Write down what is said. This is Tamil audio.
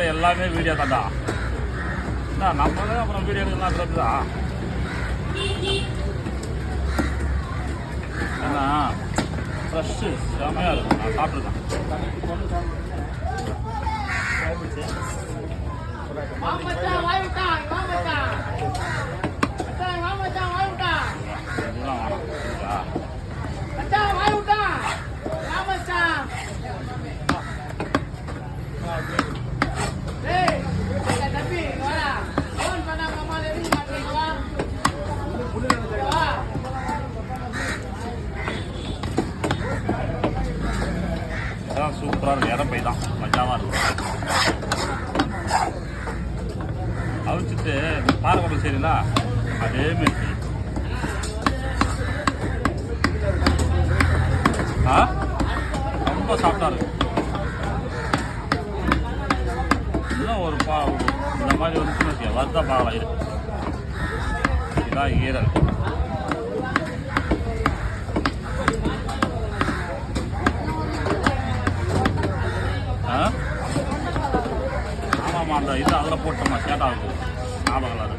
சேனலில் எல்லாமே வீடியோ தான்டா. நம்மளே அப்புறம் வீடியோ எடுக்கலாம் இருக்குதா? ஏன்னா ஃப்ரெஷ்ஷு செமையாக இருக்கும். நான் சாப்பிட்ருக்கேன். சூப்பராக இருக்கும். இடம் போய் தான் மஜாவாக இருக்கும். அவிச்சிட்டு பாறை குடல் சரிங்களா, அதேமாரி ரொம்ப சாஃப்டாக இருக்கும். இன்னும் ஒரு இந்த மாதிரி வந்துச்சுன்னு வருதா பார்க்கலாம். இதுதான் ஈரல். ஆமாம்மா, அந்த இது அதில் போட்டோம்மா சேட்டாக இருக்கும். ஞாபகம் இல்லாத